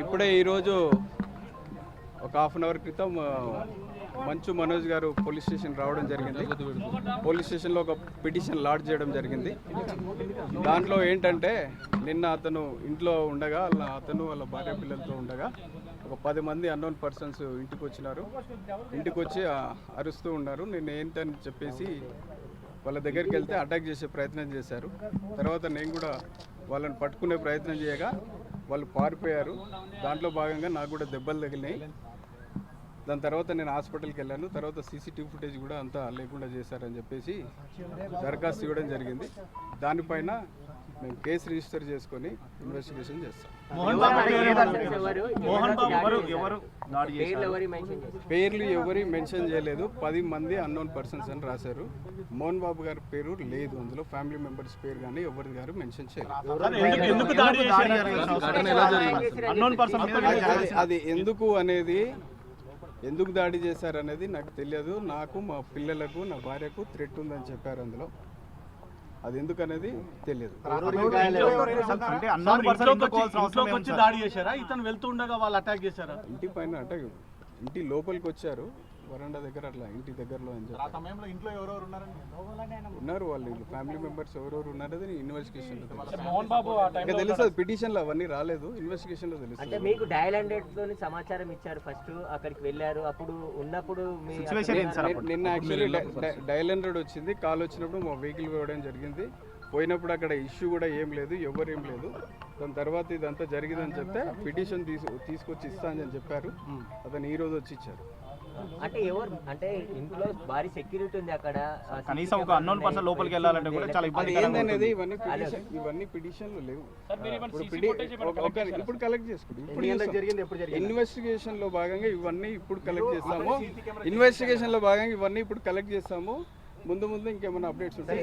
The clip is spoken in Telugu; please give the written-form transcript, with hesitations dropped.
ఇప్పుడే ఈరోజు ఒక హాఫ్ అన్ అవర్ క్రితం మంచు మనోజ్ గారు పోలీస్ స్టేషన్ రావడం జరిగింది. పోలీస్ స్టేషన్లో ఒక పిటిషన్ లాడ్జ్ చేయడం జరిగింది. దాంట్లో ఏంటంటే నిన్న అతను ఇంట్లో ఉండగా అతను వాళ్ళ భార్య పిల్లలతో ఉండగా ఒక 10 మంది అన్నోన్ పర్సన్స్ ఇంటికి వచ్చినారు. ఇంటికి వచ్చి అరుస్తూ ఉన్నారు. నేను ఏంటని చెప్పేసి వాళ్ళ దగ్గరికి వెళ్తే అటాక్ చేసే ప్రయత్నం చేశారు. తర్వాత నేను కూడా వాళ్ళని పట్టుకునే ప్రయత్నం చేయగా వాళ్ళు పారిపోయారు. దాంట్లో భాగంగా నాకు కూడా దెబ్బలు తగిలినాయి. దాని తర్వాత నేను హాస్పిటల్కి వెళ్ళాను. తర్వాత సీసీటీవీ ఫుటేజ్ కూడా అంతా లేకుండా చేశారని చెప్పేసి దరఖాస్తు ఇవ్వడం జరిగింది. దానిపైన మేము కేసు రిజిస్టర్ చేసుకొని ఇన్వెస్టిగేషన్ చేస్తాం. పేర్లు ఎవరి మెన్షన్ చేయలేదు. 10 మంది అన్నోన్ పర్సన్స్ అని రాశారు. మోహన్ బాబు గారి పేరు లేదు అందులో. ఫ్యామిలీ మెంబర్స్ పేరు కానీ ఎవరి గారు మెన్షన్ చేయలేదు. అది ఎందుకు దాడి చేశారనేది నాకు తెలియదు. నాకు, మా పిల్లలకు, నా భార్యకు థ్రెట్ ఉందని చెప్పారు అందులో. అది ఎందుకు అనేది తెలియదు. దాడి చేశారా? ఇతను వెళ్తూ ఉండగా వాళ్ళు అటాక్ చేశారా? ఇంటి పైన అటాక్, ఇంటి లోపలికి వచ్చారు, వరండా దగ్గర అట్లా ఇంటి దగ్గరలో ఉన్నారు. వాళ్ళు ఫ్యామిలీ మెంబర్స్ ఎవరెవరు ఉన్నారని ఇన్వెస్టిగేషన్ తెలుస్తుంది. పిటిషన్ లో అవన్నీ రాలేదు, ఇన్వెస్టిగేషన్ లో తెలుస్తుంది. అంటే మీకు డయల్ 100 తోని సమాచారం ఇచ్చారు. ఫస్ట్ అక్కడికి వెళ్ళారు. అప్పుడు ఉన్నప్పుడు నిన్న యాక్చువల్లీ డయల్ 100 వచ్చింది. కాల్ వచ్చినప్పుడు మా వెహికల్ పోవడం జరిగింది. పోయినప్పుడు అక్కడ ఇష్యూ కూడా ఏం లేదు, ఎవరేం లేదు. దాని తర్వాత ఇదంతా జరిగిందని చెప్తే పిటిషన్ తీసుకొచ్చి ఇస్తా అని చెప్పారు. అతను ఈ రోజు వచ్చి ఇచ్చారు. అంటే ఎవరు, అంటే ఇంట్లో భారీ సెక్యూరిటీ ఉంది అక్కడ, కనీసం ఒక అన్నోన్ పర్సన్ లోపలికి వెళ్ళాలంటే కూడా చాలా ఇబ్బంది ఏందనేది ఇవన్నీ పిటిషన్లు లేవు. ఇప్పుడు కలెక్ట్ చేసుకుంటాం. ఇన్వెస్టిగేషన్ లో భాగంగా ఇవన్నీ ఇప్పుడు కలెక్ట్ చేస్తాము. ముందు ఇంకేమైనా అప్డేట్స్ ఉంటాయి.